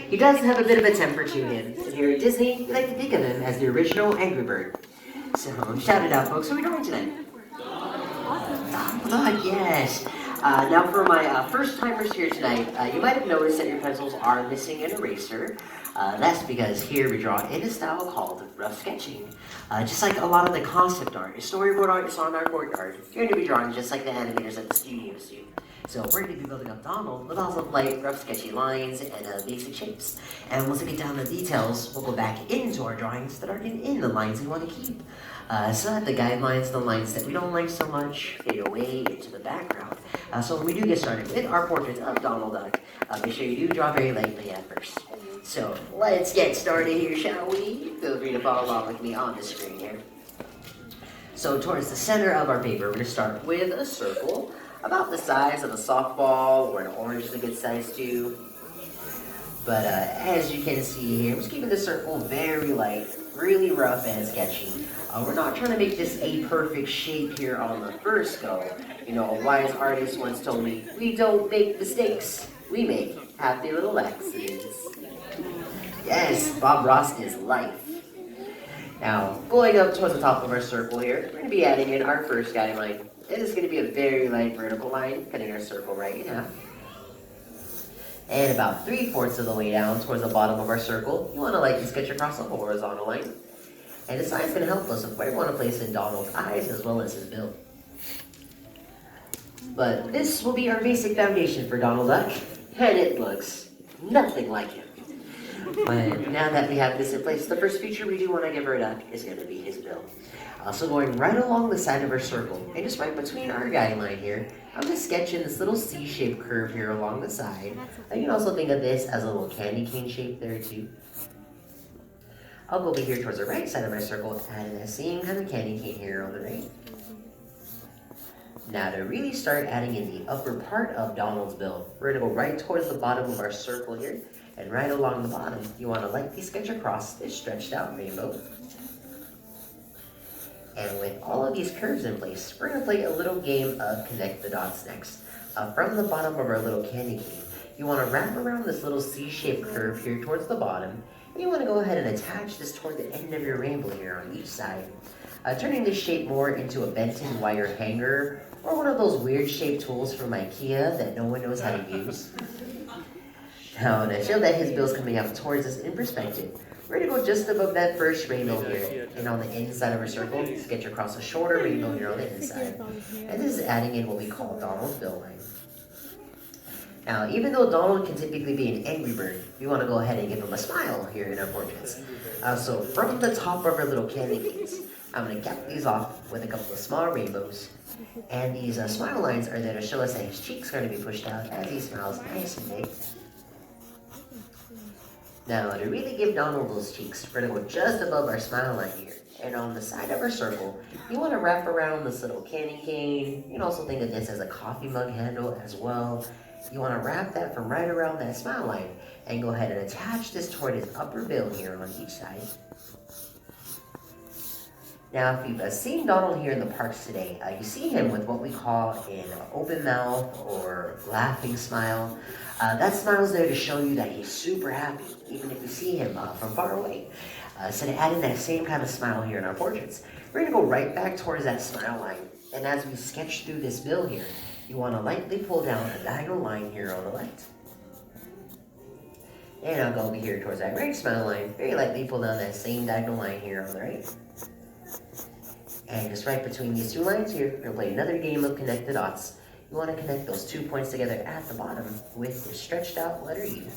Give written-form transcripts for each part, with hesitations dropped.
He does have a bit of a temper to him. And here at Disney, we like to think of him as the original Angry Bird. So shout it out, folks. What are we doing tonight? Yes. Now for my first timers here tonight, you might have noticed that your pencils are missing an eraser. That's because here we draw in a style called rough sketching. Just like a lot of the concept art, storyboard art is on our courtyard. You're going to be drawing just like the animators at the studios do. So we're going to be building up Donald with lots of light, rough, sketchy lines and basic shapes. And once we get down to the details, we'll go back into our drawings that aren't in the lines we want to keep. So that the guidelines, the lines that we don't like so much, fade away into the background. So when we do get started with our portrait of Donald Duck, make sure you do draw very lightly at first. So let's get started here, shall we? Feel free to follow along with me on the screen here. So towards the center of our paper, we're going to start with a circle about the size of a softball, or an orange is a good size too. But as you can see here, we're just keeping the circle very light, really rough and sketchy. We're not trying to make this a perfect shape here on the first go. You know, a wise artist once told me, we don't make mistakes, we make happy little accidents. Yes, Bob Ross is life. Now, going up towards the top of our circle here, we're going to be adding in our first guideline. It is going to be a very light vertical line, cutting our circle right in half. And about 3/4 of the way down towards the bottom of our circle, you want to lightly sketch across a horizontal line. And this line's going to help us with where we want to place in Donald's eyes as well as his bill. But this will be our basic foundation for Donald Duck, and it looks nothing like him. But now that we have this in place, the first feature we do want to give our duck is going to be his bill. So going right along the side of our circle, and just right between our guideline here, I'm going to sketch in this little C-shaped curve here along the side. You can also think of this as a little candy cane shape there too. I'll go over here towards the right side of my circle, adding that same kind of candy cane here on the right. Now to really start adding in the upper part of Donald's bill, we're going to go right towards the bottom of our circle here, and right along the bottom, you want to lightly sketch across this stretched out rainbow. And with all of these curves in place, we're going to play a little game of connect the dots next. From the bottom of our little candy cane, you want to wrap around this little C-shaped curve here towards the bottom, and you want to go ahead and attach this toward the end of your rainbow here on each side, turning this shape more into a Benton wire hanger, or one of those weird shaped tools from IKEA that no one knows how to use. Now, to show that his bill's coming up towards us in perspective, we're going to go just above that first rainbow here, and on the inside of our circle, sketch across a shorter rainbow here on the inside. And this is adding in what we call Donald's bill line. Now, even though Donald can typically be an angry bird, we want to go ahead and give him a smile here in our portraits. So from the top of our little candy canes, I'm going to cap these off with a couple of small rainbows. And these smile lines are there to show us that his cheeks are going to be pushed out as he smiles nice and big. Now, to really give Donald those cheeks, we're going to go just above our smile line here. And on the side of our circle, you want to wrap around this little candy cane. You can also think of this as a coffee mug handle as well. You want to wrap that from right around that smile line and go ahead and attach this toward his upper bill here on each side. Now, if you've seen Donald here in the parks today, you see him with what we call an open mouth or laughing smile. That smile is there to show you that he's super happy, even if you see him from far away. So to add in that same kind of smile here in our portraits, we're going to go right back towards that smile line. And as we sketch through this bill here, you want to lightly pull down a diagonal line here on the left. And I'll go over here towards that right smile line, very lightly pull down that same diagonal line here on the right. And just right between these two lines here, we're going to play another game of connect the dots. You want to connect those 2 points together at the bottom with the stretched out letter U.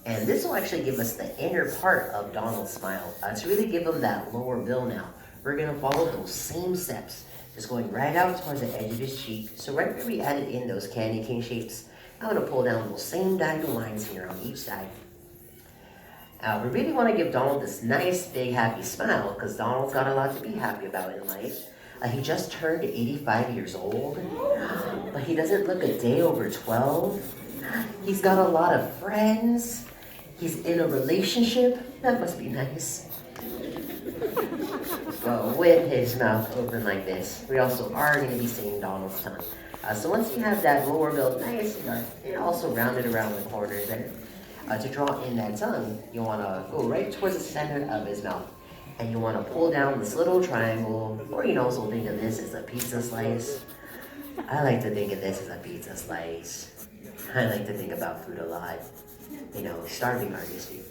And this will actually give us the inner part of Donald's smile. To really give him that lower bill now, we're going to follow those same steps. Just going right out towards the edge of his cheek. So right where we added in those candy cane shapes, I'm going to pull down those same diagonal lines here on each side. We really want to give Donald this nice, big, happy smile because Donald's got a lot to be happy about in life. He just turned 85 years old, but he doesn't look a day over 12. He's got a lot of friends. He's in a relationship. That must be nice. But with his mouth open like this, we also are going to be seeing Donald's tongue. So once you have that lower build nice and dark, and also rounded around the corners there, to draw in that tongue, you want to go right towards the center of his mouth. And you want to pull down this little triangle, or you can also think of this as a pizza slice. I like to think of this as a pizza slice. I like to think about food a lot. You know, starving artists do.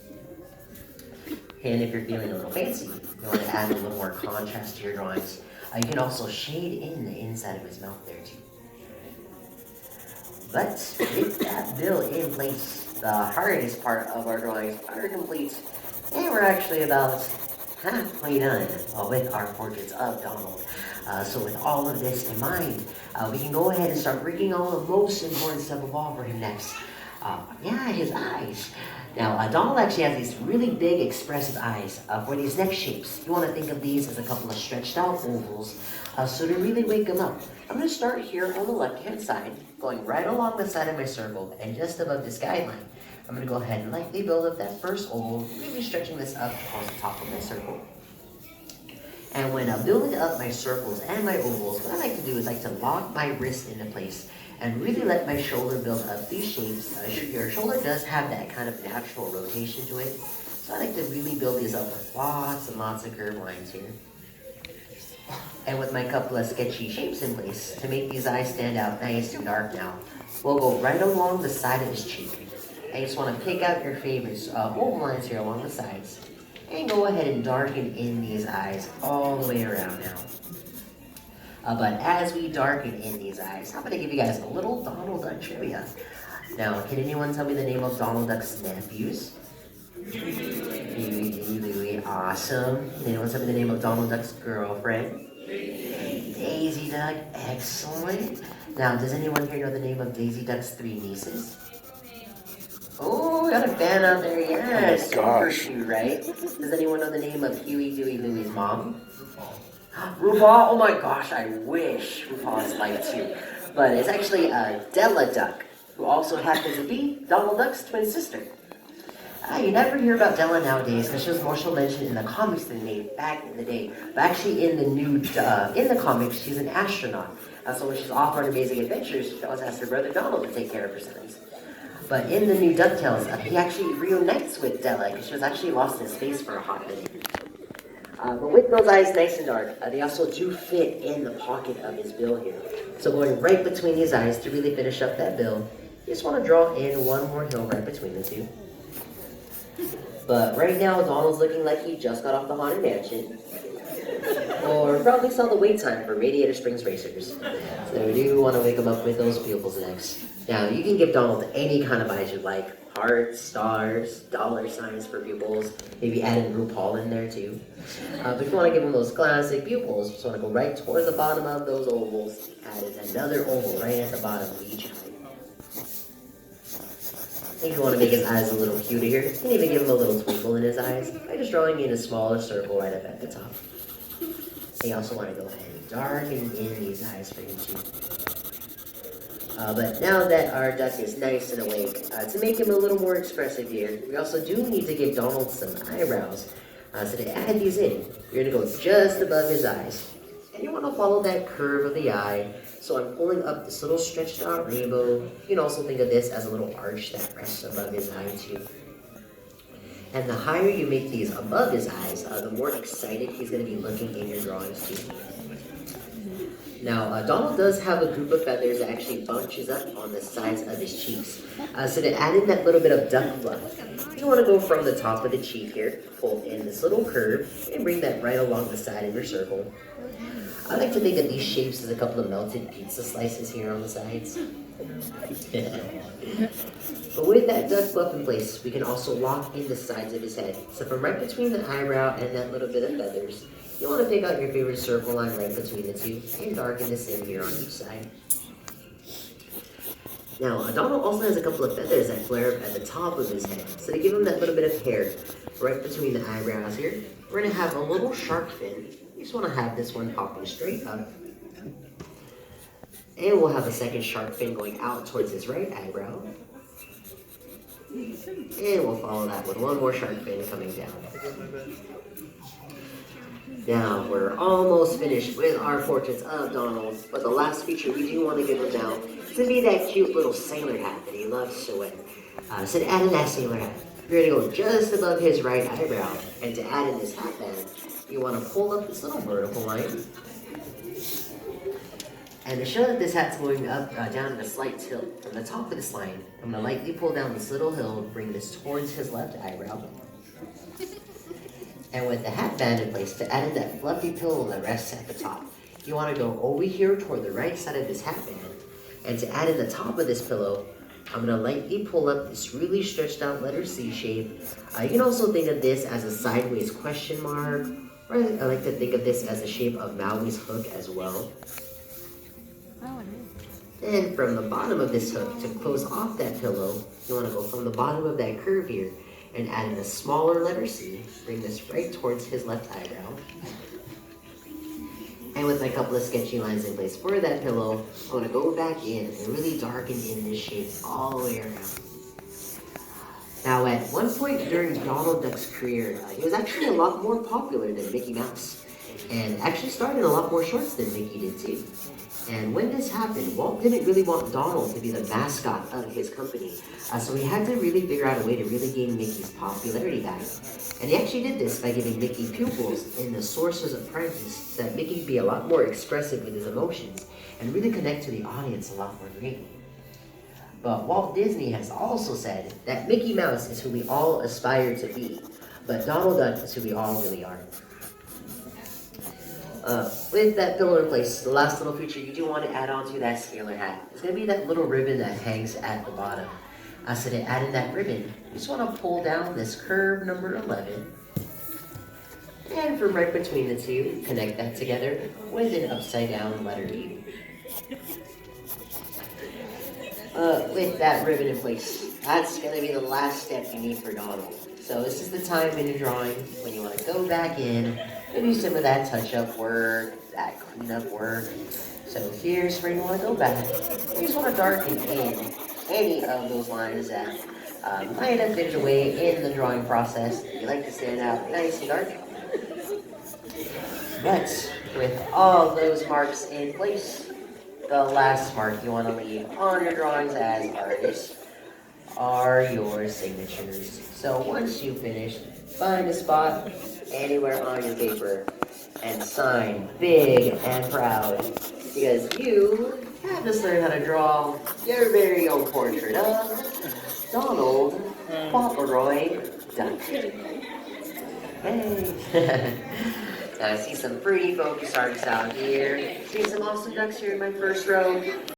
And if you're feeling a little fancy, you want to add a little more contrast to your drawings. You can also shade in the inside of his mouth there too. But with that bill in place, the hardest part of our drawings are complete. And we're actually about halfway done with our portraits of Donald. So with all of this in mind, we can go ahead and start working on the most important stuff of all for him next. His eyes. Now, Donald actually has these really big, expressive eyes. For these next shapes, you want to think of these as a couple of stretched out ovals, so to really wake them up. I'm going to start here on the left-hand side, going right along the side of my circle, and just above this guideline. I'm going to go ahead and lightly build up that first oval, really stretching this up across the top of my circle. And when I'm building up my circles and my ovals, what I like to do is like to lock my wrist into place and really let my shoulder build up these shapes. Your shoulder does have that kind of natural rotation to it, so I like to really build these up with lots and lots of curved lines here. And with my couple of sketchy shapes in place, to make these eyes stand out nice and dark now, we'll go right along the side of his cheek. I just want to pick out your favorites oval lines here along the sides, and go ahead and darken in these eyes all the way around now. But as we darken in these eyes, I'm going to give you guys a little Donald Duck trivia. Now, can anyone tell me the name of Donald Duck's nephews? Louie, awesome. Can anyone tell me the name of Donald Duck's girlfriend? Daisy Duck, excellent. Now, does anyone here know the name of Daisy Duck's 3 nieces? Oh, got a fan out there, yes. Super cute, right? Does anyone know the name of Huey, Dewey, Louie's mom? RuPaul? Oh my gosh, I wish RuPaul is like too. But it's actually Della Duck, who also happens to be Donald Duck's twin sister. You never hear about Della nowadays because she was more so mentioned in the comics than made back in the day. But actually in the comics, she's an astronaut. So when she's off on amazing adventures, she always asks her brother Donald to take care of her sons. But in the new DuckTales, he actually reunites with Della because she was actually lost in space for a hot minute. But with those eyes nice and dark, they also do fit in the pocket of his bill here. So going right between his eyes to really finish up that bill, you just want to draw in one more hill right between the two. But right now, Donald's looking like he just got off the Haunted Mansion. Or probably saw the wait time for Radiator Springs Racers. So we do want to wake him up with those pupils next. Now, you can give Donald any kind of eyes you'd like. Hearts, stars, dollar signs for pupils. Maybe add in RuPaul in there too. But if you want to give him those classic pupils, you just want to go right towards the bottom of those ovals. Add in another oval right at the bottom of each eye. If you want to make his eyes a little cuter here, you can even give him a little twinkle in his eyes by just drawing in a smaller circle right up at the top. And you also want to go ahead and darken in these eyes for him too. But now that our duck is nice and awake, to make him a little more expressive here, we also do need to give Donald some eyebrows. So to add these in, you're going to go just above his eyes. And you want to follow that curve of the eye. So I'm pulling up this little stretched out rainbow. You can also think of this as a little arch that rests above his eye too. And the higher you make these above his eyes, the more excited he's going to be looking in your drawings too. Now, Donald does have a group of feathers that actually bunches up on the sides of his cheeks. So to add in that little bit of duck fluff, you want to go from the top of the cheek here, pull in this little curve, and bring that right along the side of your circle. I like to think of these shapes as a couple of melted pizza slices here on the sides. But with that duck fluff in place, we can also lock in the sides of his head. So from right between the eyebrow and that little bit of feathers, you want to pick out your favorite circle line right between the two and darken this in here on each side. Now, Donald also has a couple of feathers that flare up at the top of his head. So to give him that little bit of hair right between the eyebrows here, we're going to have a little shark fin. You just want to have this one popping straight up. And we'll have a second shark fin going out towards his right eyebrow. And we'll follow that with one more shark fin coming down. Now, we're almost finished with our portraits of Donald, but the last feature we do want to give him now is to be that cute little sailor hat that he loves to wear. So to add in that sailor hat, you're going to go just above his right eyebrow, and to add in this hat band, you want to pull up this little vertical line. And to show that this hat's going up, down at a slight tilt, from the top of this line, I'm going to lightly pull down this little hill, bring this towards his left eyebrow. And with the hat band in place, to add in that fluffy pillow that rests at the top, you want to go over here toward the right side of this hat band. And to add in the top of this pillow, I'm going to lightly pull up this really stretched out letter C shape. You can also think of this as a sideways question mark, or I like to think of this as the shape of Maui's hook as well. Then from the bottom of this hook, to close off that pillow, you want to go from the bottom of that curve here and add in a smaller letter C, bring this right towards his left eyebrow. And with a couple of sketchy lines in place for that pillow, I'm going to go back in and really darken in this shape all the way around. Now at one point during Donald Duck's career, he was actually a lot more popular than Mickey Mouse, and actually starred in a lot more shorts than Mickey did too. And when this happened, Walt didn't really want Donald to be the mascot of his company, so he had to really figure out a way to really gain Mickey's popularity back. And he actually did this by giving Mickey pupils in the Sorcerer's Apprentice, so that Mickey could be a lot more expressive with his emotions and really connect to the audience a lot more greatly. But Walt Disney has also said that Mickey Mouse is who we all aspire to be, but Donald Duck is who we all really are. With that pillow in place, the last little feature you do want to add on to that sailor hat is going to be that little ribbon that hangs at the bottom. So to add in that ribbon, you just want to pull down this curve number 11, and from right between the two, connect that together with an upside down letter E. With that ribbon in place, that's going to be the last step you need for Donald. So this is the time in your drawing when you want to go back in and do some of that touch-up work, that clean-up work. So here's where you want to go back. You just want to darken in any of those lines that might have faded away in the drawing process. You like to stand out nice and dark. But with all those marks in place, the last mark you want to leave on your drawings as artists are your signatures. So once you finish, find a spot anywhere on your paper and sign big and proud, because you have just learned how to draw your very own portrait of Donald Fauntleroy Duck. Hey! Now I see some pretty focused artists out here. See some awesome ducks here in my first row.